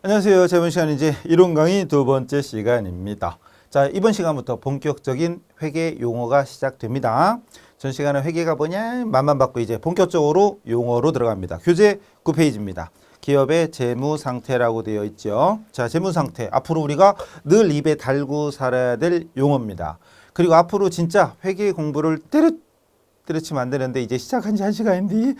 안녕하세요. 이번 시간은 이제 이론 강의 두 번째 시간입니다. 자, 이번 시간부터 본격적인 회계 용어가 시작됩니다. 전 시간은 회계가 뭐냐 맛만 받고 이제 본격적으로 용어로 들어갑니다. 교재 9페이지입니다. 기업의 재무 상태라고 되어 있죠. 자, 재무 상태. 앞으로 우리가 늘 입에 달고 살아야 될 용어입니다. 그리고 앞으로 진짜 회계 공부를 때려치면 안 되는데 이제 시작한 지 1시간인데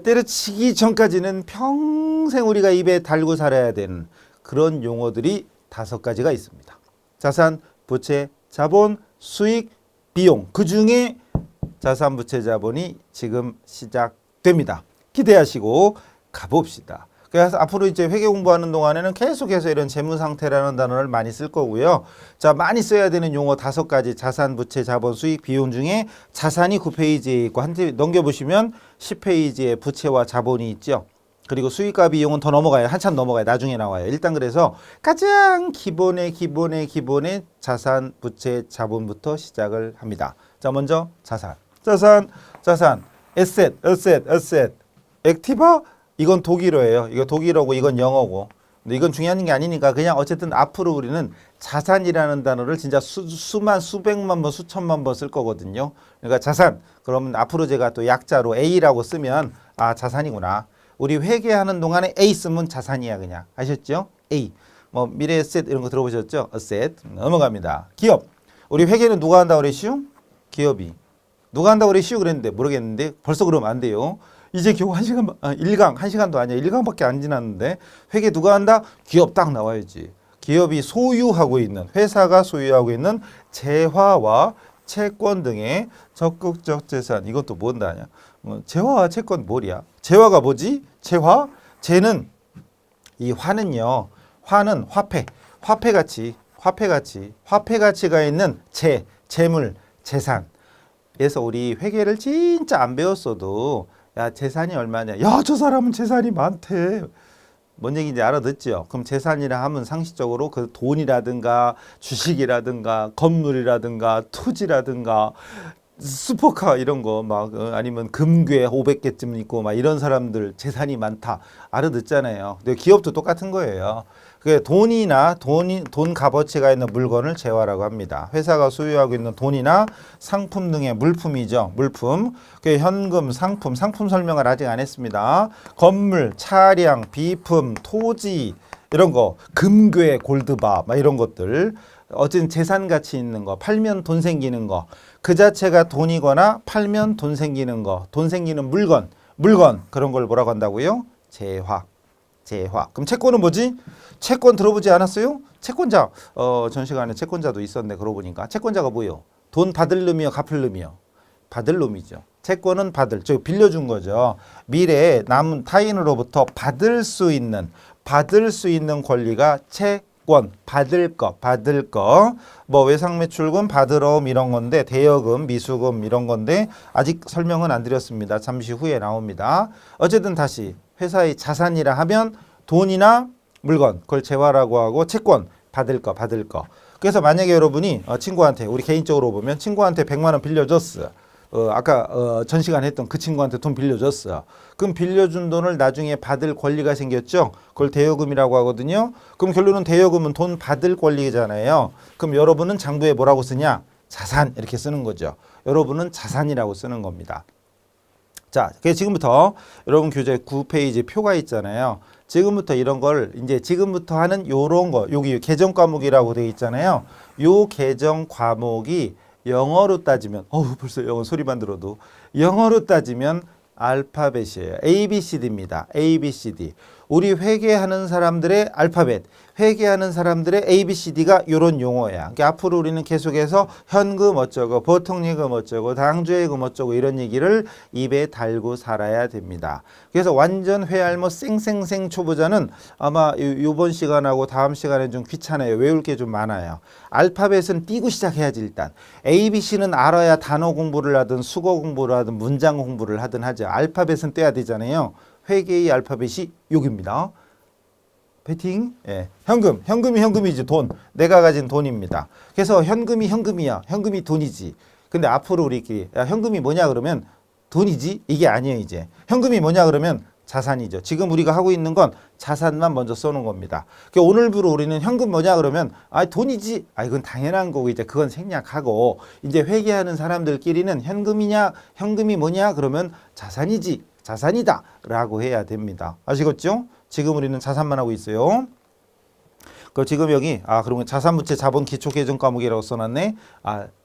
때려치기 전까지는 평생 우리가 입에 달고 살아야 되는 그런 용어들이 5가지가 있습니다. 자산, 부채, 자본, 수익, 비용. 그중에 자산, 부채, 자본이 지금 시작됩니다. 기대하시고 가봅시다. 그래서 앞으로 이제 회계 공부하는 동안에는 계속해서 이런 재무 상태라는 단어를 많이 쓸 거고요. 자, 많이 써야 되는 용어 5가지 자산, 부채, 자본, 수익, 비용 중에 자산이 9페이지에 있고 한테 넘겨보시면 10페이지에 부채와 자본이 있죠. 그리고 수익과 비용은 더 넘어가요. 한참 넘어가요. 나중에 나와요. 일단 그래서 가장 기본의 자산, 부채, 자본부터 시작을 합니다. 자, 먼저 자산. 에셋. 액티바 이건 독일어예요. 이거 독일어고 이건 영어고. 근데 이건 중요한 게 아니니까 그냥 어쨌든 앞으로 우리는 자산이라는 단어를 진짜 수백만 번, 수천만 번 쓸 거거든요. 그러니까 자산. 그러면 앞으로 제가 또 약자로 A라고 쓰면 아, 자산이구나. 우리 회계하는 동안에 A 쓰면 자산이야 그냥. 아셨죠? A. 뭐 미래 에셋 이런 거 들어보셨죠? 에셋. 넘어갑니다. 기업. 우리 회계는 누가 한다고 그랬슈? 기업이. 누가 한다고 그랬슈? 그랬는데 모르겠는데 벌써 그러면 안 돼요. 이제 겨우 1시간, 1시간도 아니야. 1강밖에 안 지났는데 회계 누가 한다? 기업 딱 나와야지. 기업이 소유하고 있는, 회사가 소유하고 있는 재화와 채권 등의 적극적 재산. 이것도 뭔다 하냐. 재화와 채권 뭐야? 재화가 뭐지? 재화? 재는 이 화는요. 화는 화폐 가치가 있는 재물, 재산. 그래서 우리 회계를 진짜 안 배웠어도 야, 재산이 얼마냐? 야, 저 사람은 재산이 많대. 뭔 얘기인지 알아듣죠? 그럼 재산이라 하면 상식적으로 그 돈이라든가 주식이라든가 건물이라든가 토지라든가 슈퍼카 이런 거 막 아니면 금괴 500개쯤 있고 막 이런 사람들 재산이 많다. 알아듣잖아요. 근데 기업도 똑같은 거예요. 그 돈 값어치가 있는 물건을 재화라고 합니다. 회사가 소유하고 있는 돈이나 상품 등의 물품이죠. 물품. 그 현금, 상품 설명을 아직 안 했습니다. 건물, 차량, 비품, 토지 이런 거, 금괴, 골드바 막 이런 것들. 어쨌든 재산 가치 있는 거, 팔면 돈 생기는 거, 그 자체가 돈이거나 팔면 돈 생기는 거, 돈 생기는 물건 그런 걸 뭐라고 한다고요? 재화. 그럼 채권은 뭐지? 채권 들어보지 않았어요? 채권자. 전 시간에 채권자도 있었네. 그러고 보니까 채권자가 뭐예요? 돈 받을 놈이요, 갚을 놈이요? 받을 놈이죠. 채권은 저 빌려준 거죠. 미래에 남은 타인으로부터 받을 수 있는 권리가 채권, 받을 거. 뭐 외상매출금, 받으러옴 이런 건데 대여금, 미수금 이런 건데 아직 설명은 안 드렸습니다. 잠시 후에 나옵니다. 어쨌든 다시 회사의 자산이라 하면 돈이나 물건, 그걸 재화라고 하고 채권, 받을 거. 그래서 만약에 여러분이 친구한테 우리 개인적으로 보면 친구한테 100만 원 빌려줬어. 아까 전 시간에 했던 그 친구한테 돈 빌려줬어. 그럼 빌려준 돈을 나중에 받을 권리가 생겼죠. 그걸 대여금이라고 하거든요. 그럼 결론은 대여금은 돈 받을 권리잖아요. 그럼 여러분은 장부에 뭐라고 쓰냐? 자산 이렇게 쓰는 거죠. 여러분은 자산이라고 쓰는 겁니다. 자, 그래서 지금부터 여러분 교재 9페이지 표가 있잖아요. 지금부터 이런 걸 이제 지금부터 하는 요런 거 여기 계정 과목이라고 되어 있잖아요. 요 계정 과목이 영어로 따지면 벌써 영어 소리만 들어도 영어로 따지면 알파벳이에요. ABCD입니다. ABCD. 우리 회계하는 사람들의 알파벳, 회계하는 사람들의 ABCD가 이런 용어야. 그러니까 앞으로 우리는 계속해서 현금 어쩌고, 보통예금 어쩌고, 당주예금 어쩌고 이런 얘기를 입에 달고 살아야 됩니다. 그래서 완전 회알모 쌩쌩쌩 초보자는 아마 이번 시간하고 다음 시간에 좀 귀찮아요. 외울 게 좀 많아요. 알파벳은 띄고 시작해야지 일단. ABC는 알아야 단어 공부를 하든 수거 공부를 하든 문장 공부를 하든 하죠. 알파벳은 떼야 되잖아요. 회계의 알파벳이 여기입니다. 배팅? 예. 현금이지 돈. 내가 가진 돈입니다. 그래서 현금이야. 현금이 돈이지. 근데 앞으로 우리끼리 현금이 뭐냐 그러면 돈이지? 이게 아니에요 이제. 현금이 뭐냐 그러면 자산이죠. 지금 우리가 하고 있는 건 자산만 먼저 써놓은 겁니다. 그러니까 오늘부로 우리는 현금 뭐냐 그러면 돈이지. 이건 당연한 거고 이제 그건 생략하고 이제 회계하는 사람들끼리는 현금이 뭐냐 그러면 자산이지. 자산이다 라고 해야 됩니다. 아시겠죠? 지금 우리는 자산만 하고 있어요. 그 지금 여기 그러면 자산부채 자본 기초계정 과목이라고 써놨네.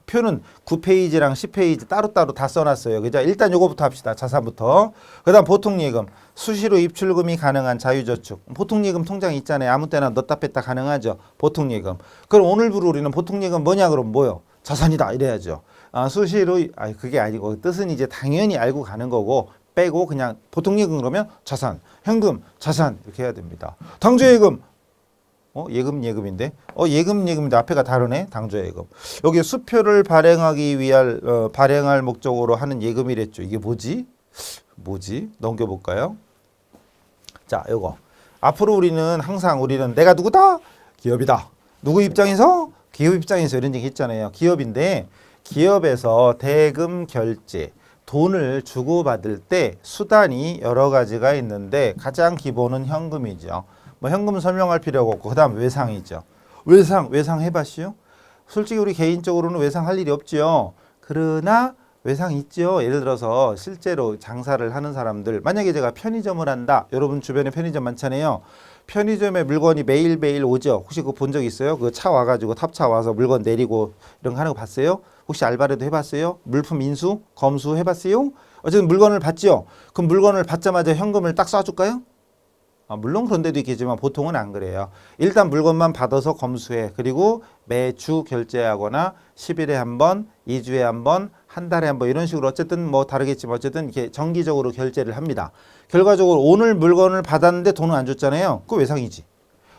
표는 9페이지랑 10페이지 따로따로 다 써놨어요. 그죠? 일단 요거부터 합시다. 자산부터. 그 다음 보통예금. 수시로 입출금이 가능한 자유저축. 보통예금 통장 있잖아요. 아무 때나 넣었다 뺐다 가능하죠. 보통예금. 그럼 오늘부로 우리는 보통예금 뭐냐 그러면 뭐요? 자산이다 이래야죠. 수시로 그게 아니고 뜻은 이제 당연히 알고 가는 거고 빼고 그냥 보통예금 그러면 자산, 현금, 자산 이렇게 해야 됩니다. 당조예금. 예금인데 예금인데 앞에가 다르네. 당조예금. 여기 수표를 발행할 목적으로 하는 예금이랬죠. 이게 뭐지? 넘겨볼까요? 자, 요거. 앞으로 우리는 내가 누구다? 기업이다. 누구 입장에서? 기업 입장에서 이런 얘기 했잖아요. 기업인데 기업에서 대금 결제 돈을 주고받을 때 수단이 여러 가지가 있는데 가장 기본은 현금이죠. 현금 설명할 필요가 없고 그다음 외상이죠. 외상 해봤시요? 솔직히 우리 개인적으로는 외상 할 일이 없죠. 그러나 외상 있죠. 예를 들어서 실제로 장사를 하는 사람들 만약에 제가 편의점을 한다. 여러분 주변에 편의점 많잖아요. 편의점에 물건이 매일매일 오죠. 혹시 그거 본 적 있어요? 그 차 와가지고 탑차 와서 물건 내리고 이런 거 하는 거 봤어요? 혹시 알바라도 해봤어요? 물품 인수, 검수 해봤어요? 어쨌든 물건을 받죠. 그럼 물건을 받자마자 현금을 딱 쏴줄까요? 물론 그런 데도 있겠지만 보통은 안 그래요. 일단 물건만 받아서 검수해. 그리고 매주 결제하거나 10일에 한 번, 2주에 한 번, 한 달에 한 번 이런 식으로 어쨌든 다르겠지만 어쨌든 이렇게 정기적으로 결제를 합니다. 결과적으로 오늘 물건을 받았는데 돈을 안 줬잖아요. 그거 외상이지.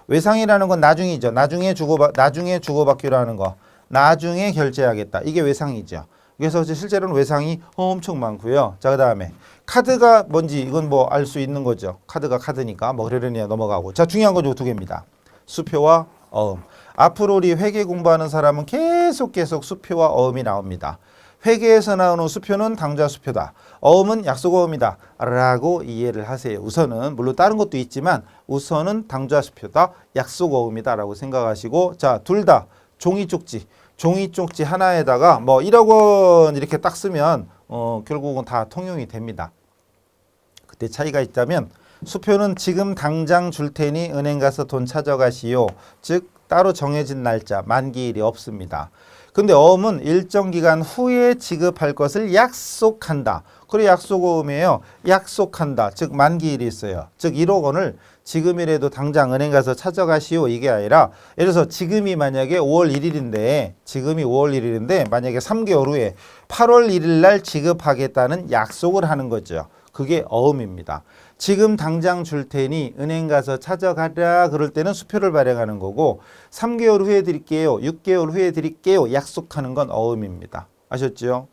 외상이라는 건 나중이죠. 나중에 주고받기로 하는 거. 나중에 결제하겠다. 이게 외상이죠. 그래서 실제로는 외상이 엄청 많고요. 자, 그다음에 카드가 뭔지 이건 알 수 있는 거죠. 카드가 카드니까 그러려니 넘어가고. 자, 중요한 건 요 두 개입니다. 수표와 어음. 앞으로 우리 회계 공부하는 사람은 계속 수표와 어음이 나옵니다. 회계에서 나오는 수표는 당좌 수표다. 어음은 약속어음이다. 라고 이해를 하세요. 우선은 물론 다른 것도 있지만 우선은 당좌 수표다. 약속어음이다. 라고 생각하시고 자, 둘 다 종이 쪽지 하나에다가 1억 원 이렇게 딱 쓰면 결국은 다 통용이 됩니다. 그때 차이가 있다면 수표는 지금 당장 줄 테니 은행 가서 돈 찾아가시오. 즉 따로 정해진 날짜 만기일이 없습니다. 근데 어음은 일정 기간 후에 지급할 것을 약속한다. 그래 약속어음이에요. 약속한다. 즉 만기일이 있어요. 즉 1억 원을 지금이라도 당장 은행 가서 찾아가시오. 이게 아니라 예를 들어서 지금이 만약에 5월 1일인데 만약에 3개월 후에 8월 1일 날 지급하겠다는 약속을 하는 거죠. 그게 어음입니다. 지금 당장 줄 테니 은행 가서 찾아가라 그럴 때는 수표를 발행하는 거고 3개월 후에 드릴게요. 6개월 후에 드릴게요. 약속하는 건 어음입니다. 아셨죠?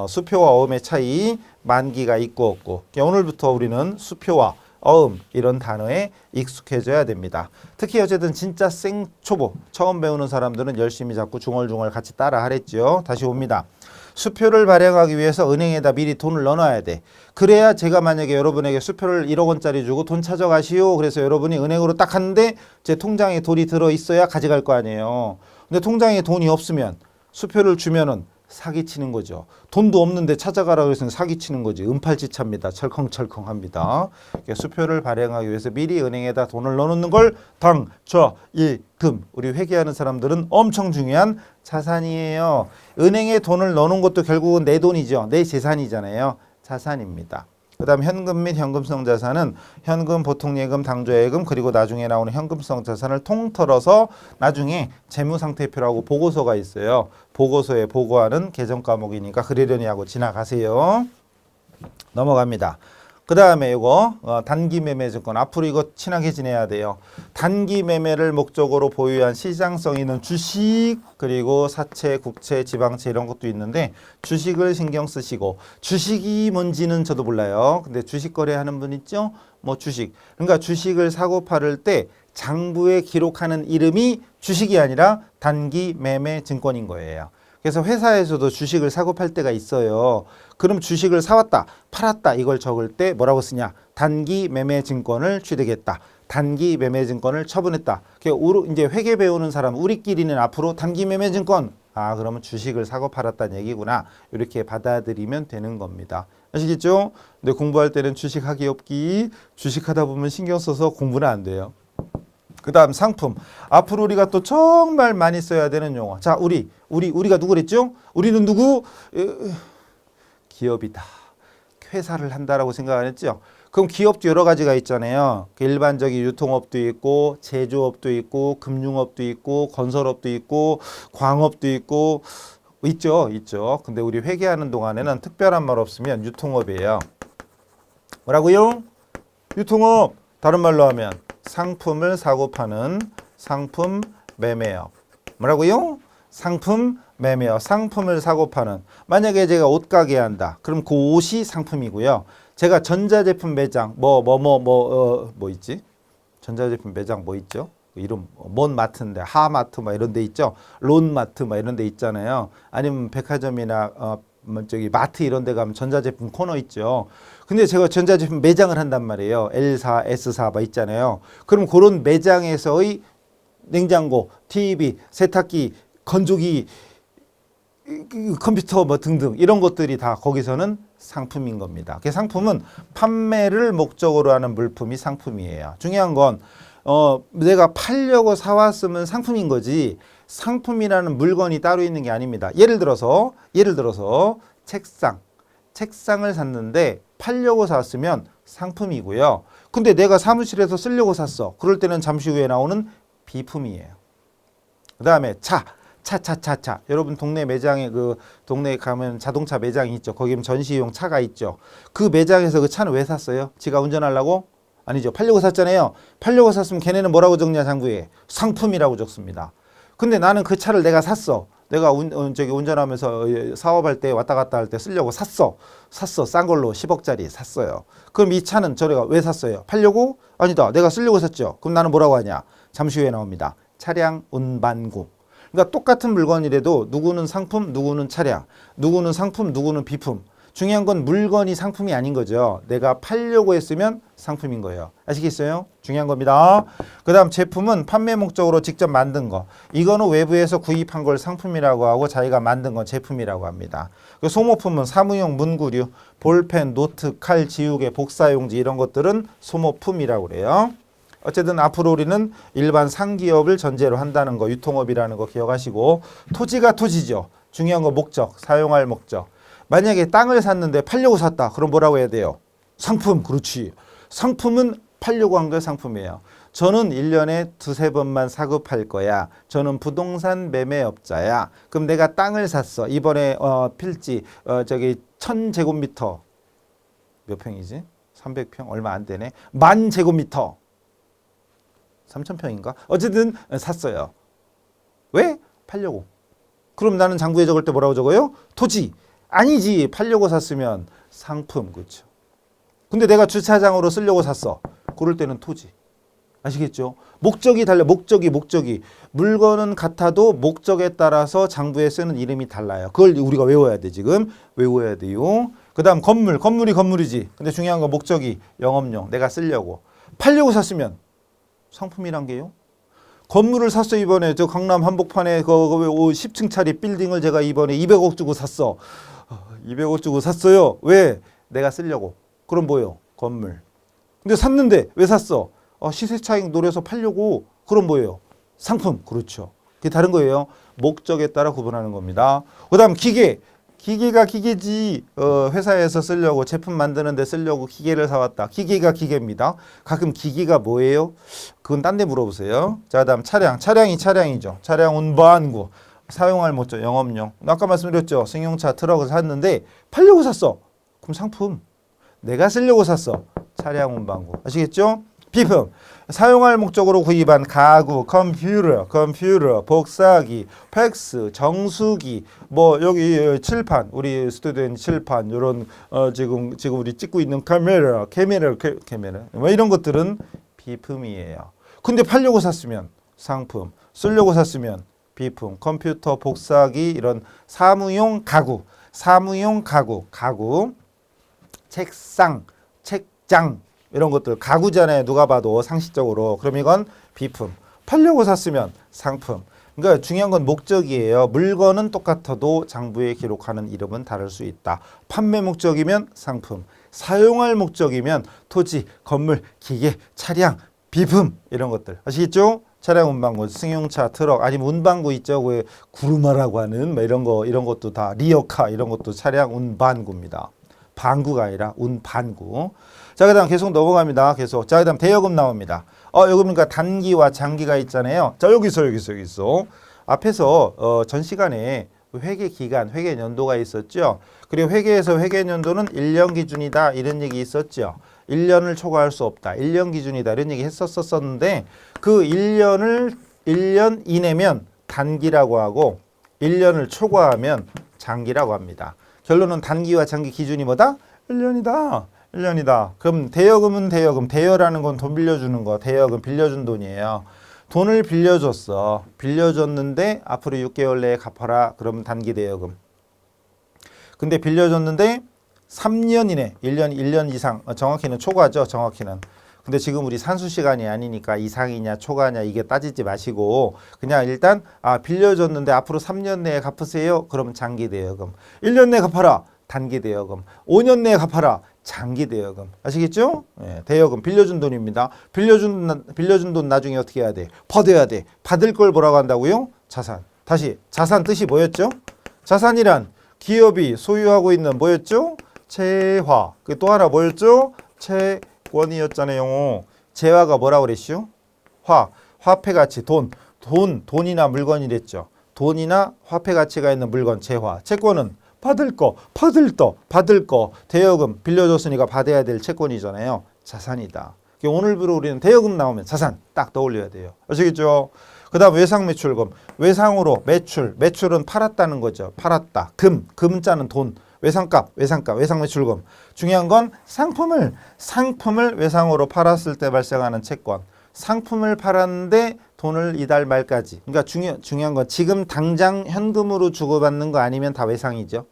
수표와 어음의 차이 만기가 있고 없고 오늘부터 우리는 수표와 어음 이런 단어에 익숙해져야 됩니다. 특히 어쨌든 진짜 생초보 처음 배우는 사람들은 열심히 자꾸 중얼중얼 같이 따라 하랬죠. 다시 옵니다. 수표를 발행하기 위해서 은행에다 미리 돈을 넣어놔야 돼. 그래야 제가 만약에 여러분에게 수표를 1억 원짜리 주고 돈 찾아가시오. 그래서 여러분이 은행으로 딱 갔는데 제 통장에 돈이 들어있어야 가져갈 거 아니에요. 근데 통장에 돈이 없으면 수표를 주면은 사기치는 거죠. 돈도 없는데 찾아가라 그래서 사기치는 거지. 은팔찌차입니다. 철컹철컹합니다. 수표를 발행하기 위해서 미리 은행에다 돈을 넣어놓는 걸 당좌예금. 우리 회계하는 사람들은 엄청 중요한 자산이에요. 은행에 돈을 넣어놓은 것도 결국은 내 돈이죠. 내 재산이잖아요. 자산입니다. 그 다음 현금 및 현금성 자산은 현금, 보통예금, 당좌예금 그리고 나중에 나오는 현금성 자산을 통틀어서 나중에 재무상태표라고 보고서가 있어요. 보고서에 보고하는 계정 과목이니까 그러려니 하고 지나가세요. 넘어갑니다. 그 다음에 이거 단기 매매 증권 앞으로 이거 친하게 지내야 돼요. 단기 매매를 목적으로 보유한 시장성 있는 주식 그리고 사채, 국채, 지방채 이런 것도 있는데 주식을 신경 쓰시고 주식이 뭔지는 저도 몰라요. 근데 주식 거래하는 분 있죠? 주식 그러니까 주식을 사고 팔을 때 장부에 기록하는 이름이 주식이 아니라 단기 매매 증권인 거예요. 그래서 회사에서도 주식을 사고 팔 때가 있어요. 그럼 주식을 사왔다, 팔았다 이걸 적을 때 뭐라고 쓰냐? 단기 매매 증권을 취득했다. 단기 매매 증권을 처분했다. 이제 회계 배우는 사람 우리끼리는 앞으로 단기 매매 증권 그러면 주식을 사고 팔았다는 얘기구나. 이렇게 받아들이면 되는 겁니다. 아시겠죠? 근데 공부할 때는 주식하기 없기 주식하다 보면 신경 써서 공부는 안 돼요. 그 다음 상품. 앞으로 우리가 또 정말 많이 써야 되는 용어. 자, 우리가 누구 그랬죠? 우리는 누구? 기업이다. 회사를 한다라고 생각 안 했죠? 그럼 기업도 여러 가지가 있잖아요. 일반적인 유통업도 있고, 제조업도 있고, 금융업도 있고, 건설업도 있고, 광업도 있고, 있죠. 근데 우리 회계하는 동안에는 특별한 말 없으면 유통업이에요. 뭐라고요? 유통업. 다른 말로 하면 상품을 사고 파는 상품 매매업. 뭐라고요? 상품 매매업. 상품을 사고 파는. 만약에 제가 옷가게 한다. 그럼 그 옷이 상품이고요. 제가 전자제품 매장 뭐 있지? 전자제품 매장 뭐 있죠? 이름 뭔 마트인데 하마트 막 이런 데 있죠? 론마트 막 이런 데 있잖아요. 아니면 백화점이나 마트 이런 데 가면 전자제품 코너 있죠. 근데 제가 전자제품 매장을 한단 말이에요. L사, S사 막 있잖아요. 그럼 그런 매장에서의 냉장고, TV, 세탁기, 건조기, 컴퓨터 뭐 등등 이런 것들이 다 거기서는 상품인 겁니다. 그 상품은 판매를 목적으로 하는 물품이 상품이에요. 중요한 건 내가 팔려고 사왔으면 상품인 거지 상품이라는 물건이 따로 있는 게 아닙니다. 예를 들어서 책상을 샀는데 팔려고 샀으면 상품이고요. 근데 내가 사무실에서 쓰려고 샀어. 그럴 때는 잠시 후에 나오는 비품이에요. 그 다음에 차. 여러분 동네 매장에 동네에 가면 자동차 매장이 있죠. 거기 전시용 차가 있죠. 그 매장에서 그 차는 왜 샀어요? 지가 운전하려고? 아니죠. 팔려고 샀잖아요. 팔려고 샀으면 걔네는 뭐라고 적냐 장부에? 상품이라고 적습니다. 근데 나는 그 차를 내가 샀어. 내가 운전하면서 사업할 때 왔다 갔다 할 때 쓰려고 샀어. 싼 걸로 10억짜리 샀어요. 그럼 이 차는 저래가 왜 샀어요? 팔려고? 아니다. 내가 쓰려고 샀죠. 그럼 나는 뭐라고 하냐? 잠시 후에 나옵니다. 차량 운반구. 그러니까 똑같은 물건이라도 누구는 상품, 누구는 차량, 누구는 상품, 누구는 비품. 중요한 건 물건이 상품이 아닌 거죠. 내가 팔려고 했으면 상품인 거예요. 아시겠어요? 중요한 겁니다. 그 다음 제품은 판매 목적으로 직접 만든 거. 이거는 외부에서 구입한 걸 상품이라고 하고 자기가 만든 건 제품이라고 합니다. 그 소모품은 사무용 문구류, 볼펜, 노트, 칼, 지우개, 복사용지 이런 것들은 소모품이라고 그래요. 어쨌든 앞으로 우리는 일반 상기업을 전제로 한다는 거, 유통업이라는 거 기억하시고 토지가 토지죠. 중요한 거 목적, 사용할 목적. 만약에 땅을 샀는데 팔려고 샀다. 그럼 뭐라고 해야 돼요? 상품. 그렇지. 상품은 팔려고 한 게 상품이에요. 저는 1년에 두세 번만 사고 팔 거야. 저는 부동산 매매업자야. 그럼 내가 땅을 샀어. 이번에 필지 1000제곱미터 몇 평이지? 300평 얼마 안 되네. 10,000제곱미터 3,000평인가? 어쨌든 샀어요. 왜? 팔려고. 그럼 나는 장부에 적을 때 뭐라고 적어요? 토지. 아니지. 팔려고 샀으면 상품. 그렇죠. 근데 내가 주차장으로 쓰려고 샀어. 그럴 때는 토지. 아시겠죠? 목적이 달라. 목적이. 물건은 같아도 목적에 따라서 장부에 쓰는 이름이 달라요. 그걸 우리가 외워야 돼. 지금 외워야 돼요. 그 다음 건물이 건물이지. 근데 중요한 건 목적이 영업용. 내가 쓰려고. 팔려고 샀으면 상품이란 게요. 건물을 샀어. 이번에 저 강남 한복판에 그 10층짜리 빌딩을 제가 이번에 200억 주고 샀어. 200억 주고 샀어요. 왜? 내가 쓰려고. 그럼 뭐예요? 건물. 근데 샀는데 왜 샀어? 시세 차익 노려서 팔려고. 그럼 뭐예요? 상품. 그렇죠. 그게 다른 거예요. 목적에 따라 구분하는 겁니다. 그 다음 기계가 기계지. 회사에서 쓰려고 제품 만드는 데 쓰려고 기계를 사왔다. 기계가 기계입니다. 가끔 기계가 뭐예요? 그건 딴 데 물어보세요. 자, 그다음 차량이 차량이죠. 차량 운반구. 사용할 목적 영업용. 아까 말씀드렸죠. 승용차 트럭을 샀는데 팔려고 샀어. 그럼 상품. 내가 쓰려고 샀어. 차량 운반구. 아시겠죠? 비품. 사용할 목적으로 구입한 가구, 컴퓨터, 복사기, 팩스, 정수기, 뭐 여기 칠판, 우리 스튜디오 칠판, 이런 지금 우리 찍고 있는 카메라, 뭐 이런 것들은 비품이에요. 근데 팔려고 샀으면 상품, 쓰려고 샀으면 비품. 컴퓨터, 복사기 이런 사무용 가구, 가구, 책상, 책장 이런 것들 가구잖아요. 누가 봐도 상식적으로. 그럼 이건 비품. 팔려고 샀으면 상품. 그러니까 중요한 건 목적이에요. 물건은 똑같아도 장부에 기록하는 이름은 다를 수 있다. 판매 목적이면 상품, 사용할 목적이면 토지, 건물, 기계, 차량, 비품 이런 것들 아시겠죠? 차량 운반구, 승용차, 트럭 아니면 운반구 있죠? 왜 구루마라고 하는 뭐 이런 것도 다 리어카 이런 것도 차량 운반구입니다. 반구가 아니라 운반구. 자, 그다음 계속 넘어갑니다. 계속. 자, 그다음 대여금 나옵니다. 여기 보니까 단기와 장기가 있잖아요. 자, 여기 있어. 앞에서 전 시간에 회계 기간, 회계 연도가 있었죠. 그리고 회계에서 회계 연도는 1년 기준이다 이런 얘기 있었죠. 1년을 초과할 수 없다. 1년 기준이다 이런 얘기 했었었는데 그 1년 이내면 단기라고 하고 1년을 초과하면 장기라고 합니다. 결론은 단기와 장기 기준이 뭐다? 1년이다. 1년이다. 그럼 대여금은 대여금. 대여라는 건 돈 빌려주는 거. 대여금 빌려준 돈이에요. 돈을 빌려줬어. 빌려줬는데 앞으로 6개월 내에 갚아라. 그러면 단기 대여금. 근데 빌려줬는데 3년 이내, 1년 이상. 정확히는 초과죠. 정확히는. 근데 지금 우리 산수 시간이 아니니까 이상이냐 초과냐 이게 따지지 마시고 그냥 일단 빌려줬는데 앞으로 3년 내에 갚으세요. 그럼 장기 대여금. 1년 내에 갚아라. 단기 대여금. 5년 내에 갚아라. 장기 대여금. 아시겠죠? 예, 대여금 빌려준 돈입니다. 빌려준 돈 나중에 어떻게 해야 돼? 받아야 돼. 받을 걸 뭐라고 한다고요? 자산. 다시 자산 뜻이 뭐였죠? 자산이란 기업이 소유하고 있는 뭐였죠? 채화. 또 하나 뭐였죠? 채권이었잖아요. 재화가 뭐라고 그랬슈? 화폐 가치 돈이나 물건이랬죠. 돈이나 화폐 가치가 있는 물건 재화. 채권은 받을 거. 대여금 빌려줬으니까 받아야 될 채권이잖아요. 자산이다. 오늘부로 우리는 대여금 나오면 자산 딱 떠올려야 돼요. 아시겠죠? 그 다음 외상매출금. 외상으로 매출은 팔았다는 거죠. 팔았다. 금자는 돈. 외상값, 외상매출금. 중요한 건 상품을 외상으로 팔았을 때 발생하는 채권. 상품을 팔았는데 돈을 이달 말까지. 그러니까 중요한 건 지금 당장 현금으로 주고받는 거 아니면 다 외상이죠.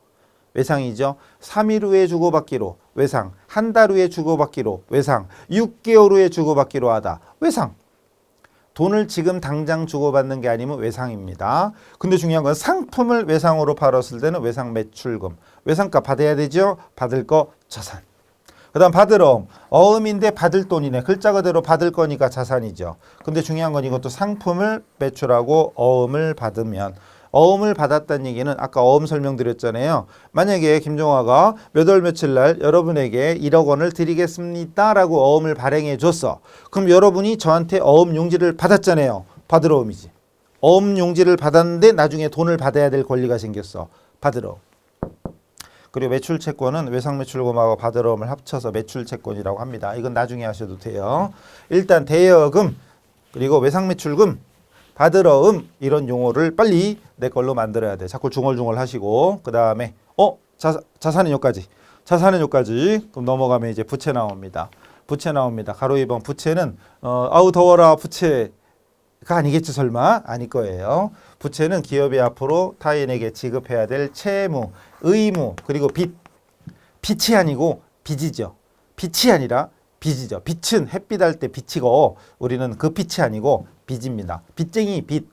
3일 후에 주고받기로 외상. 한 달 후에 주고받기로 외상. 6개월 후에 주고받기로 하다. 외상. 돈을 지금 당장 주고받는 게 아니면 외상입니다. 근데 중요한 건 상품을 외상으로 팔았을 때는 외상 매출금. 외상값 받아야 되죠? 받을 거 자산. 그 다음 받을 어음인데 받을 돈이네. 글자 그대로 받을 거니까 자산이죠. 근데 중요한 건 이것도 상품을 매출하고 어음을 받으면 어음을 받았다는 얘기는 아까 어음 설명드렸잖아요. 만약에 김종화가 몇 월 며칠 날 여러분에게 1억 원을 드리겠습니다 라고 어음을 발행해 줬어. 그럼 여러분이 저한테 어음 용지를 받았잖아요. 받을 어음이지. 어음 용지를 받았는데 나중에 돈을 받아야 될 권리가 생겼어. 받을 어음. 그리고 매출채권은 외상매출금하고 받을 어음을 합쳐서 매출채권이라고 합니다. 이건 나중에 하셔도 돼요. 일단 대여금 그리고 외상매출금 받을 어음 이런 용어를 빨리 내 걸로 만들어야 돼. 자꾸 중얼중얼 하시고 그 다음에 자산은 여기까지. 그럼 넘어가면 이제 부채 나옵니다. 가로 2번 부채는 아우 더워라 부채가 아니겠지 설마? 아닐 거예요. 부채는 기업이 앞으로 타인에게 지급해야 될 채무, 의무 그리고 빚. 빛이 아니고 빚이죠. 빛이 아니라 빚이죠. 빛은 햇빛 할 때 빛이고 우리는 그 빛이 아니고 빚입니다. 빚쟁이 빚.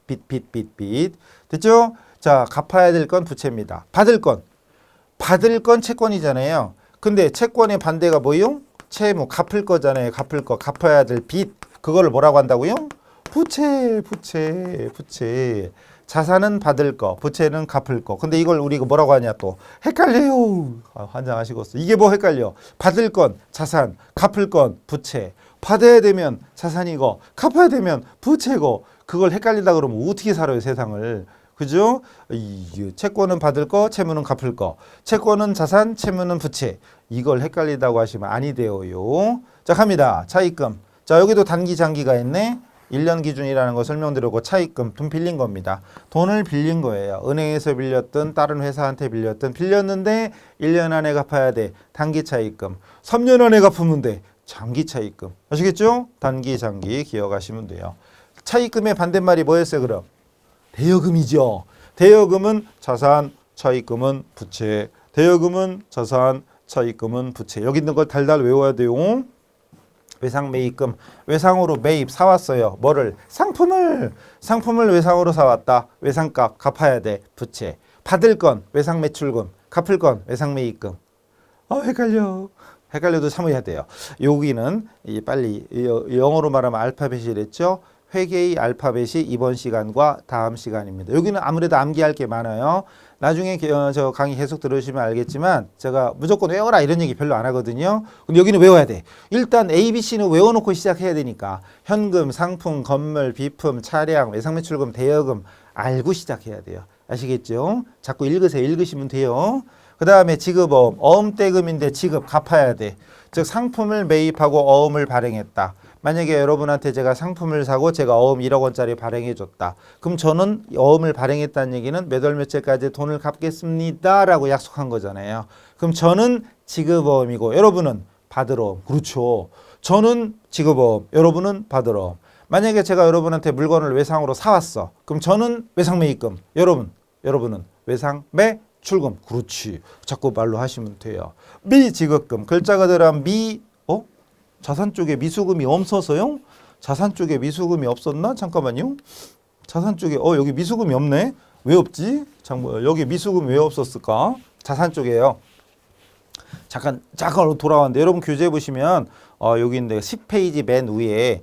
됐죠? 자, 갚아야 될 건 부채입니다. 받을 건 채권이잖아요. 근데 채권의 반대가 뭐요? 채무, 갚을 거잖아요. 갚아야 될 빚. 그거를 뭐라고 한다고요? 부채. 자산은 받을 거, 부채는 갚을 거. 근데 이걸 우리가 뭐라고 하냐 또 헷갈려요. 환장하시겠어. 이게 뭐 헷갈려? 받을 건 자산, 갚을 건 부채. 받아야 되면 자산이고 갚아야 되면 부채고 그걸 헷갈린다 그러면 어떻게 살아요 세상을. 그죠? 채권은 받을 거, 채무는 갚을 거. 채권은 자산, 채무는 부채. 이걸 헷갈린다고 하시면 아니 되어요. 자 갑니다. 차입금. 자 여기도 단기 장기가 있네. 1년 기준이라는 거 설명드리고 차입금, 돈 빌린 겁니다. 돈을 빌린 거예요. 은행에서 빌렸든 다른 회사한테 빌렸든 빌렸는데 1년 안에 갚아야 돼. 단기 차입금. 3년 안에 갚으면 돼. 장기 차입금. 아시겠죠? 단기, 장기 기억하시면 돼요. 차입금의 반대말이 뭐였어요 그럼? 대여금이죠. 대여금은 자산, 차입금은 부채. 대여금은 자산, 차입금은 부채. 여기 있는 걸 달달 외워야 돼요. 외상 매입금. 외상으로 매입 사왔어요. 뭐를? 상품을. 상품을 외상으로 사왔다. 외상값 갚아야 돼. 부채. 받을 건 외상 매출금. 갚을 건 외상 매입금. 헷갈려. 헷갈려도 참아야 돼요. 여기는 빨리 영어로 말하면 알파벳이랬죠. 회계의 알파벳이 이번 시간과 다음 시간입니다. 여기는 아무래도 암기할 게 많아요. 나중에 저 강의 계속 들으시면 알겠지만 제가 무조건 외워라 이런 얘기 별로 안 하거든요. 근데 여기는 외워야 돼. 일단 ABC는 외워놓고 시작해야 되니까 현금, 상품, 건물, 비품, 차량, 외상매출금, 대여금 알고 시작해야 돼요. 아시겠죠? 자꾸 읽으세요. 읽으시면 돼요. 그 다음에 지급어음, 어음대금인데 지급 갚아야 돼. 즉 상품을 매입하고 어음을 발행했다. 만약에 여러분한테 제가 상품을 사고 제가 어음 1억 원짜리 발행해 줬다. 그럼 저는 어음을 발행했다는 얘기는 몇 월 며칠까지 돈을 갚겠습니다 라고 약속한 거잖아요. 그럼 저는 지급어음이고 여러분은 받을어음. 그렇죠. 저는 지급어음, 여러분은 받을어음. 만약에 제가 여러분한테 물건을 외상으로 사왔어. 그럼 저는 외상매입금, 여러분은 외상매출금. 그렇지. 자꾸 말로 하시면 돼요. 미지급금. 글자가 들어간 자산 쪽에 미수금이 없어서요? 자산 쪽에 미수금이 없었나? 잠깐만요. 자산 쪽에 여기 미수금이 없네. 왜 없지? 여기 미수금 왜 없었을까? 자산 쪽에요. 잠깐 돌아왔는데 여러분 교재 보시면 여기 있는데 10페이지 맨 위에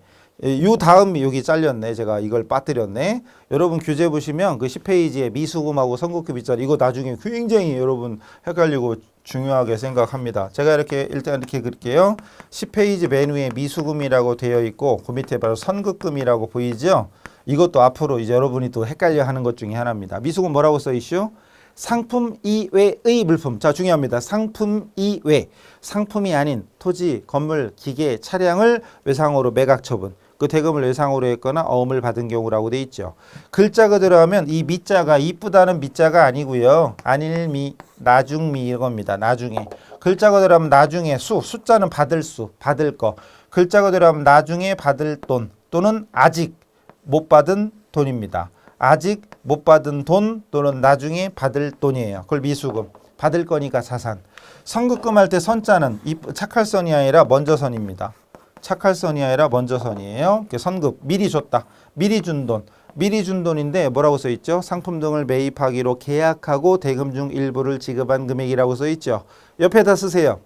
요 다음이 여기 잘렸네. 제가 이걸 빠뜨렸네. 여러분 교재 보시면 그 10페이지에 미수금하고 선급금 있잖아요. 이거 나중에 굉장히 여러분 헷갈리고 중요하게 생각합니다. 제가 일단 이렇게 그릴게요. 10페이지 맨 위에 미수금이라고 되어 있고 그 밑에 바로 선급금이라고 보이죠? 이것도 앞으로 이제 여러분이 또 헷갈려 하는 것 중에 하나입니다. 미수금 뭐라고 써 있슈? 상품 이외의 물품. 자, 중요합니다. 상품 이외. 상품이 아닌 토지, 건물, 기계, 차량을 외상으로 매각 처분. 그 대금을 외상으로 했거나 어음을 받은 경우라고 돼 있죠. 글자가 들어가면 이 미자가 이쁘다는 미자가 아니고요. 안일미, 나중미 이겁니다. 나중에. 글자가 들어가면 나중에 숫자는 받을 수, 받을 거. 글자가 들어가면 나중에 받을 돈 또는 아직 못 받은 돈입니다. 아직 못 받은 돈 또는 나중에 받을 돈이에요. 그걸 미수금. 받을 거니까 자산. 선급금 할 때 선자는 착할선이 아니라 먼저선입니다. 착할선이 아니라 먼저선이에요. 선급, 미리 줬다. 미리 준 돈. 미리 준 돈인데 뭐라고 써 있죠? 상품 등을 매입하기로 계약하고 대금 중 일부를 지급한 금액이라고 써 있죠. 옆에다 쓰세요.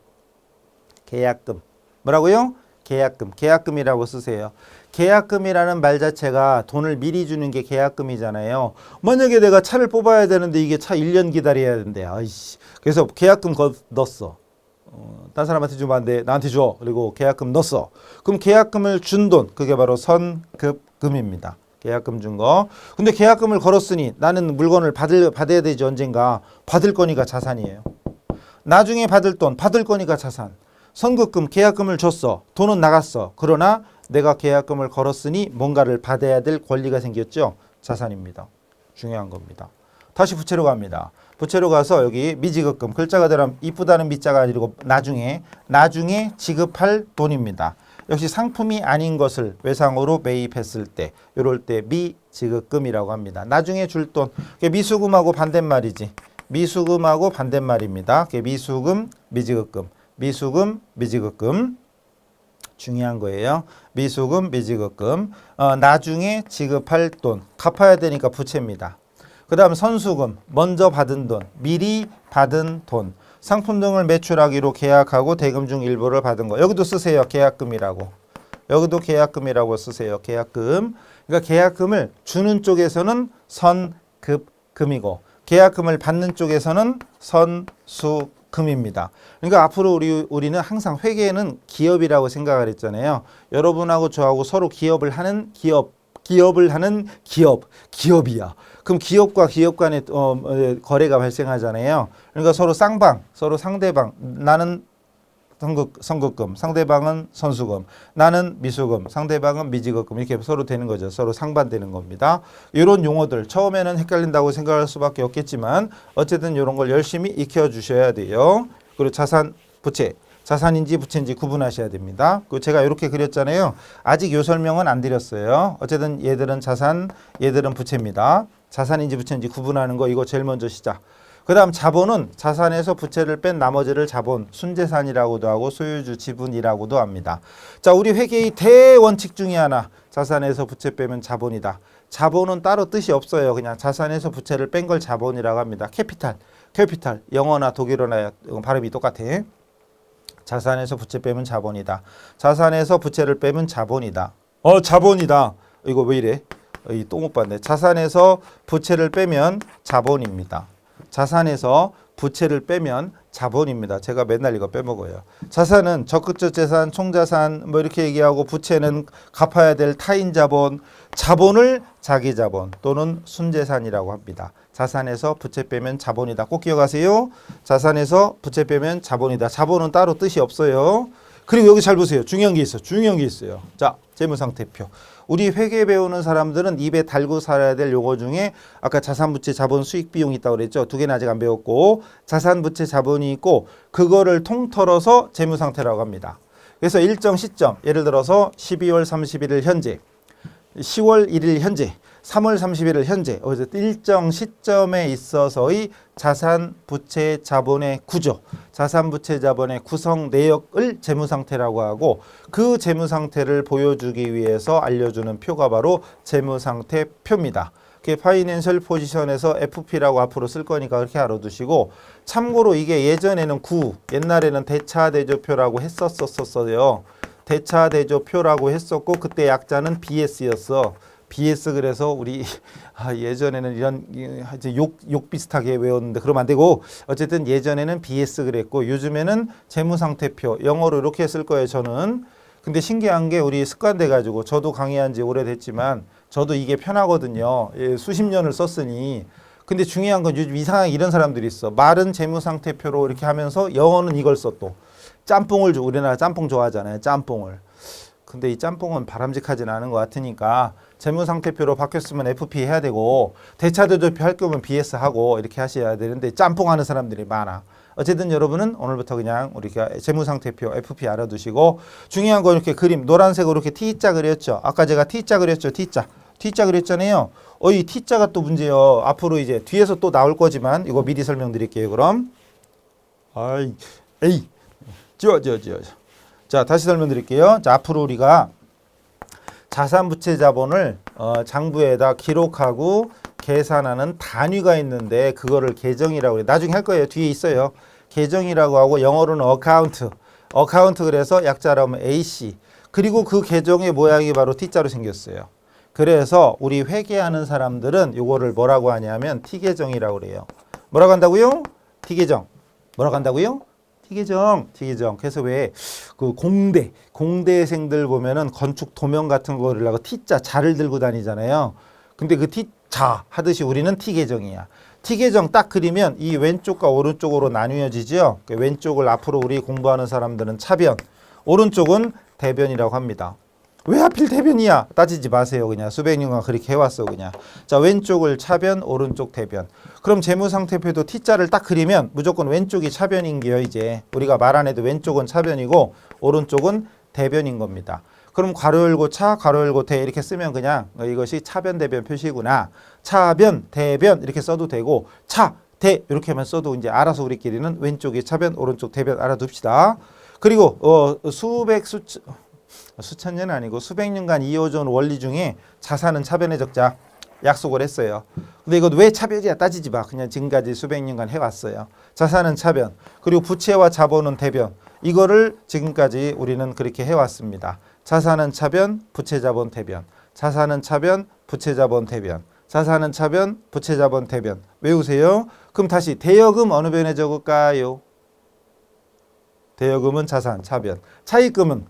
계약금. 뭐라고요? 계약금. 계약금이라고 쓰세요. 계약금이라는 말 자체가 돈을 미리 주는 게 계약금이잖아요. 만약에 내가 차를 뽑아야 되는데 이게 차 1년 기다려야 된대. 아이씨. 그래서 계약금 넣었어. 딴 사람한테 주면 안 돼. 나한테 줘. 그리고 계약금 넣었어. 그럼 계약금을 준 돈, 그게 바로 선급금입니다. 계약금 준 거. 근데 계약금을 걸었으니 나는 물건을 받아야 되지 언젠가. 받을 거니까 자산이에요. 나중에 받을 돈, 받을 거니까 자산. 선급금, 계약금을 줬어. 돈은 나갔어. 그러나 내가 계약금을 걸었으니 뭔가를 받아야 될 권리가 생겼죠. 자산입니다. 중요한 겁니다. 다시 부채로 갑니다. 부채로 가서 여기 미지급금. 글자가 들어가면 이쁘다는 미자가 아니고 나중에 지급할 돈입니다. 역시 상품이 아닌 것을 외상으로 매입했을 때 이럴 때 미지급금이라고 합니다. 나중에 줄 돈. 미수금하고 반대말이지. 미수금하고 반대말입니다. 미수금, 미지급금. 미수금, 미지급금. 중요한 거예요. 미수금, 미지급금. 나중에 지급할 돈. 갚아야 되니까 부채입니다. 그 다음 선수금, 먼저 받은 돈, 미리 받은 돈. 상품 등을 매출하기로 계약하고 대금 중 일부를 받은 거. 여기도 쓰세요. 계약금이라고. 여기도 계약금이라고 쓰세요. 계약금. 그러니까 계약금을 주는 쪽에서는 선급금이고 계약금을 받는 쪽에서는 선수금입니다. 그러니까 앞으로 우리는 항상 회계는 기업이라고 생각을 했잖아요. 여러분하고 저하고 서로 기업을 하는 기업이야. 그럼 기업과 기업 간의 거래가 발생하잖아요. 그러니까 서로 쌍방, 서로 상대방. 나는 선급금, 상대방은 선수금, 나는 미수금, 상대방은 미지급금. 이렇게 서로 되는 거죠. 서로 상반되는 겁니다. 이런 용어들 처음에는 헷갈린다고 생각할 수밖에 없겠지만 어쨌든 이런 걸 열심히 익혀주셔야 돼요. 그리고 자산, 부채. 자산인지 부채인지 구분하셔야 됩니다. 그리고 제가 이렇게 그렸잖아요. 아직 요 설명은 안 드렸어요. 어쨌든 얘들은 자산, 얘들은 부채입니다. 자산인지 부채인지 구분하는 거 이거 제일 먼저 시작. 그 다음 자본은 자산에서 부채를 뺀 나머지를 자본, 순재산이라고도 하고 소유주 지분이라고도 합니다. 자, 우리 회계의 대원칙 중에 하나, 자산에서 부채 빼면 자본이다. 자본은 따로 뜻이 없어요. 그냥 자산에서 부채를 뺀 걸 자본이라고 합니다. 캐피탈, 영어나 독일어나 발음이 똑같아. 자산에서 부채 빼면 자본이다. 자산에서 부채를 빼면 자본이다. 자본이다. 이거 왜 이래? 또 못 봤네. 자산에서 부채를 빼면 자본입니다. 자산에서 부채를 빼면 자본입니다. 제가 맨날 이거 빼먹어요. 자산은 적극적 재산, 총자산 뭐 이렇게 얘기하고, 부채는 갚아야 될 타인 자본, 자본을 자기 자본 또는 순재산이라고 합니다. 자산에서 부채 빼면 자본이다. 꼭 기억하세요. 자산에서 부채 빼면 자본이다. 자본은 따로 뜻이 없어요. 그리고 여기 잘 보세요. 중요한 게 있어요. 자, 재무상태표. 우리 회계 배우는 사람들은 입에 달고 살아야 될 요거 중에 아까 자산부채 자본 수익 비용이 있다고 그랬죠. 두 개는 아직 안 배웠고, 자산부채 자본이 있고, 그거를 통틀어서 재무상태라고 합니다. 그래서 일정 시점, 예를 들어서 12월 31일 현재, 10월 1일 현재, 3월 31일 현재, 일정 시점에 있어서의 자산, 부채, 자본의 구조, 자산, 부채, 자본의 구성 내역을 재무상태라고 하고, 그 재무상태를 보여주기 위해서 알려주는 표가 바로 재무상태표입니다. 파이낸셜 포지션에서 FP라고 앞으로 쓸 거니까 그렇게 알아두시고, 참고로 이게 예전에는 옛날에는 대차대조표라고 했었어요. 대차대조표라고 했었고, 그때 약자는 BS였어. BS. 그래서 우리 예전에는 이런 욕 비슷하게 외웠는데 그러면 안 되고, 어쨌든 예전에는 BS 그랬고, 요즘에는 재무상태표 영어로 이렇게 쓸 거예요. 저는. 근데 신기한 게 우리 습관돼 가지고, 저도 강의한 지 오래됐지만 저도 이게 편하거든요. 수십 년을 썼으니. 근데 중요한 건 요즘 이상하게 이런 사람들이 있어. 말은 재무상태표로 이렇게 하면서 영어는 이걸 써. 또 짬뽕을, 우리나라 짬뽕 좋아하잖아요. 짬뽕을. 근데 이 짬뽕은 바람직하진 않은 것 같으니까 재무상태표로 바뀌었으면 FP 해야 되고, 대차대조표 할 거면 BS 하고 이렇게 하셔야 되는데 짬뽕 하는 사람들이 많아. 어쨌든 여러분은 오늘부터 그냥 우리가 재무상태표 FP 알아두시고, 중요한 건 이렇게 그림 노란색으로 이렇게 T자 그렸죠. 아까 제가 T자 그렸죠. T자 그렸잖아요. 이 T자가 또 문제예요. 앞으로 이제 뒤에서 또 나올 거지만 이거 미리 설명드릴게요. 그럼 지워. 자, 다시 설명드릴게요. 자, 앞으로 우리가 자산부채 자본을 장부에다 기록하고 계산하는 단위가 있는데, 그거를 계정이라고 해요. 나중에 할 거예요. 뒤에 있어요. 계정이라고 하고, 영어로는 어카운트 그래서 약자로 하면 AC. 그리고 그 계정의 모양이 바로 T자로 생겼어요. 그래서 우리 회계하는 사람들은 요거를 뭐라고 하냐면 T계정이라고 그래요. 뭐라고 한다고요? T계정. 뭐라고 한다고요? T계정. 그래서 왜 그 공대생들 보면은 건축 도면 같은 거를 하고 T자 자를 들고 다니잖아요. 근데 그 T자 하듯이 우리는 T계정이야. T계정 딱 그리면 이 왼쪽과 오른쪽으로 나뉘어지죠. 왼쪽을 앞으로 우리 공부하는 사람들은 차변, 오른쪽은 대변이라고 합니다. 왜 하필 대변이야? 따지지 마세요. 그냥 수백 년간 그렇게 해왔어. 그냥. 자, 왼쪽을 차변, 오른쪽 대변. 그럼 재무상태표도 T자를 딱 그리면 무조건 왼쪽이 차변인 게요. 이제 우리가 말 안 해도 왼쪽은 차변이고 오른쪽은 대변인 겁니다. 그럼 괄호 열고 차, 괄호 열고 대 이렇게 쓰면 그냥 이것이 차변, 대변 표시구나. 차변, 대변 이렇게 써도 되고, 차, 대 이렇게만 써도 이제 알아서 우리끼리는 왼쪽이 차변, 오른쪽 대변 알아둡시다. 그리고 수천 년 아니고 수백 년간 이어져온 원리 중에 자산은 차변에 적자 약속을 했어요. 근데 이건 왜 차변이야 따지지 마. 그냥 지금까지 수백 년간 해왔어요. 자산은 차변, 그리고 부채와 자본은 대변. 이거를 지금까지 우리는 그렇게 해왔습니다. 자산은 차변, 부채, 자본, 대변. 자산은 차변, 부채, 자본, 대변. 자산은 차변, 부채, 자본, 대변. 외우세요. 그럼 다시 대여금 어느 변에 적을까요? 대여금은 자산, 차변. 차입금은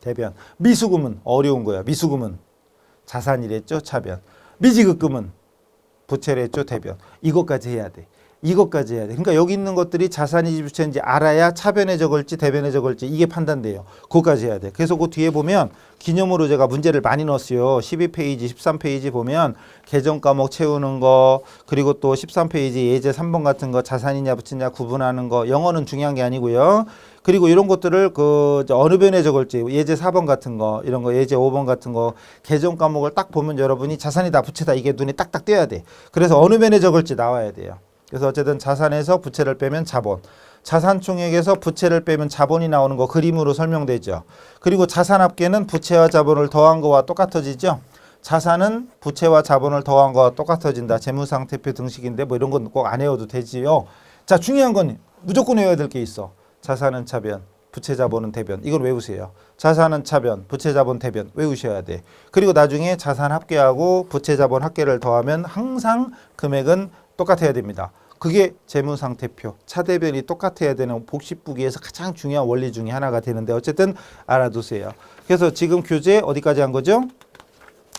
대변. 미수금은 어려운 거야. 미수금은 자산이랬죠. 차변. 미지급금은 부채랬죠. 대변. 이것까지 해야 돼. 이것까지 해야 돼. 그러니까 여기 있는 것들이 자산인지 부채인지 알아야 차변에 적을지 대변에 적을지 이게 판단돼요. 그거까지 해야 돼. 그래서 그 뒤에 보면 기념으로 제가 문제를 많이 넣었어요. 12페이지, 13페이지 보면 계정 과목 채우는 거, 그리고 또 13페이지 예제 3번 같은 거 자산이냐 부채냐 구분하는 거. 영어는 중요한 게 아니고요. 그리고 이런 것들을 어느 변에 적을지 예제 4번 같은 거, 이런 거 예제 5번 같은 거 계정 과목을 딱 보면 여러분이 자산이다 부채다 이게 눈에 딱딱 띄어야 돼. 그래서 어느 변에 적을지 나와야 돼요. 그래서 어쨌든 자산에서 부채를 빼면 자본, 자산총액에서 부채를 빼면 자본이 나오는 거 그림으로 설명되죠. 그리고 자산합계는 부채와 자본을 더한 거와 똑같아지죠. 자산은 부채와 자본을 더한 거와 똑같아진다. 재무상태표 등식인데 뭐 이런 건 꼭 안 외워도 되지요. 자, 중요한 건 무조건 외워야 될 게 있어. 자산은 차변, 부채 자본은 대변. 이걸 외우세요. 자산은 차변, 부채 자본 대변 외우셔야 돼. 그리고 나중에 자산 합계하고 부채 자본 합계를 더하면 항상 금액은 똑같아야 됩니다. 그게 재무상태표, 차대변이 똑같아야 되는 복식부기에서 가장 중요한 원리 중에 하나가 되는데 어쨌든 알아두세요. 그래서 지금 교재 어디까지 한 거죠?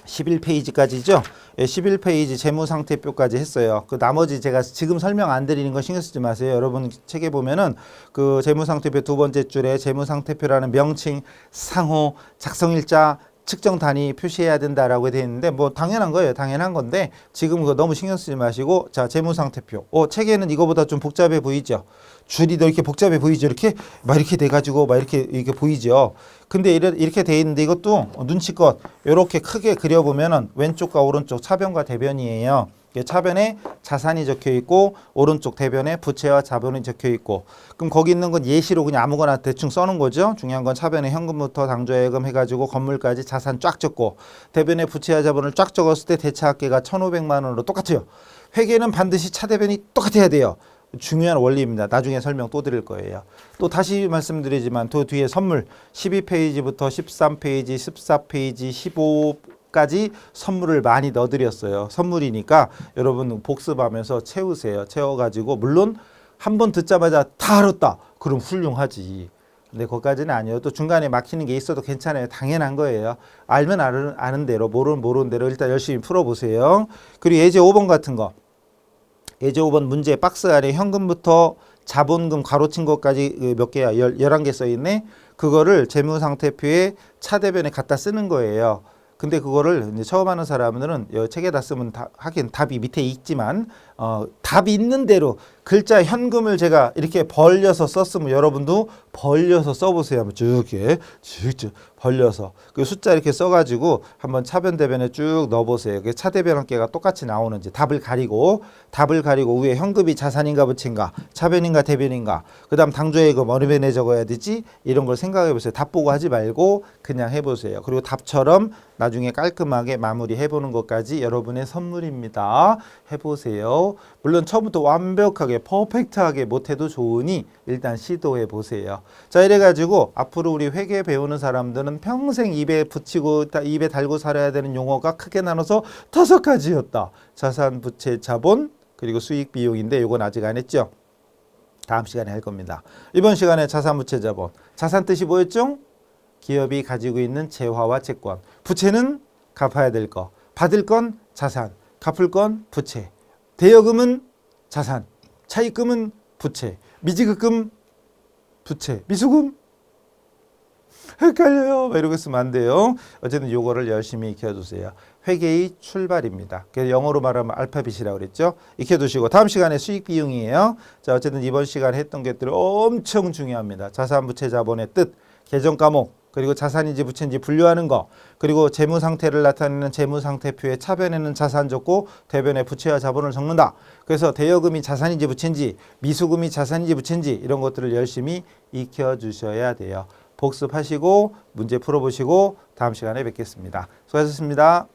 11페이지까지죠. 11페이지 재무상태표까지 했어요. 그 나머지 제가 지금 설명 안 드리는 거 신경 쓰지 마세요. 여러분 책에 보면은 그 재무상태표 두 번째 줄에 재무상태표라는 명칭, 상호, 작성일자, 측정 단위 표시해야 된다라고 되어 있는데 뭐 당연한 거예요. 당연한 건데 지금 그거 너무 신경 쓰지 마시고 자 재무상태표. 책에는 이거보다 좀 복잡해 보이죠. 줄이 더 이렇게 복잡해 보이죠. 이렇게 막 이렇게 돼가지고 막 이렇게 보이죠. 근데 이렇게 돼 있는데 이것도 눈치껏 이렇게 크게 그려보면은 왼쪽과 오른쪽 차변과 대변이에요. 차변에 자산이 적혀 있고 오른쪽 대변에 부채와 자본이 적혀 있고 그럼 거기 있는 건 예시로 그냥 아무거나 대충 써놓은 거죠. 중요한 건 차변에 현금부터 당좌예금 해가지고 건물까지 자산 쫙 적고 대변에 부채와 자본을 쫙 적었을 때 대차합계가 1,500만 원으로 똑같아요. 회계는 반드시 차대변이 똑같아야 돼요. 중요한 원리입니다. 나중에 설명 또 드릴 거예요. 또 다시 말씀드리지만 또 뒤에 선물 12페이지부터 13페이지, 14페이지, 15까지 선물을 많이 넣어드렸어요. 선물이니까 여러분 복습하면서 채우세요. 채워가지고 물론 한 번 듣자마자 다 알았다. 그럼 훌륭하지. 근데 거기까지는 아니어도 중간에 막히는 게 있어도 괜찮아요. 당연한 거예요. 알면 아는 대로 모르는 대로 일단 열심히 풀어보세요. 그리고 예제 5번 같은 거. 예제 5번 문제 박스 안에 현금부터 자본금 가로친 것까지 몇 개야? 11개 써있네. 그거를 재무상태표에 차대변에 갖다 쓰는 거예요. 근데 그거를 이제 처음 하는 사람들은 책에다 쓰면 하긴 답이 밑에 있지만 답이 있는 대로 글자 현금을 제가 이렇게 벌려서 썼으면 여러분도 벌려서 써보세요. 쭉 벌려서 그 숫자 이렇게 써가지고 한번 차변 대변에 쭉 넣어보세요. 그 차대변 합계가 똑같이 나오는지 답을 가리고 위에 현금이 자산인가 부채인가 차변인가 대변인가 그다음 당좌예금 어느 변에 적어야 되지 이런 걸 생각해 보세요. 답 보고 하지 말고 그냥 해보세요. 그리고 답처럼 나중에 깔끔하게 마무리 해보는 것까지 여러분의 선물입니다. 해보세요. 물론 처음부터 완벽하게 퍼펙트하게 못해도 좋으니 일단 시도해 보세요. 자 이래가지고 앞으로 우리 회계 배우는 사람들은 평생 입에 붙이고 입에 달고 살아야 되는 용어가 크게 나눠서 5가지였다. 자산, 부채, 자본 그리고 수익 비용인데 이건 아직 안 했죠. 다음 시간에 할 겁니다. 이번 시간에 자산, 부채, 자본. 자산 뜻이 뭐였죠? 기업이 가지고 있는 재화와 채권. 부채는 갚아야 될 거. 받을 건 자산. 갚을 건 부채. 대여금은 자산. 차입금은 부채. 미지급금 부채. 미수금 헷갈려요. 이러고 있으면 안 돼요. 어쨌든 요거를 열심히 익혀두세요. 회계의 출발입니다. 그래서 영어로 말하면 알파벳이라고 그랬죠. 익혀두시고 다음 시간에 수익 비용이에요. 자 어쨌든 이번 시간에 했던 것들이 엄청 중요합니다. 자산, 부채, 자본의 뜻, 계정 과목, 그리고 자산인지 부채인지 분류하는 거, 그리고 재무 상태를 나타내는 재무 상태표에 차변에는 자산 적고 대변에 부채와 자본을 적는다. 그래서 대여금이 자산인지 부채인지 미수금이 자산인지 부채인지 이런 것들을 열심히 익혀주셔야 돼요. 복습하시고 문제 풀어보시고 다음 시간에 뵙겠습니다. 수고하셨습니다.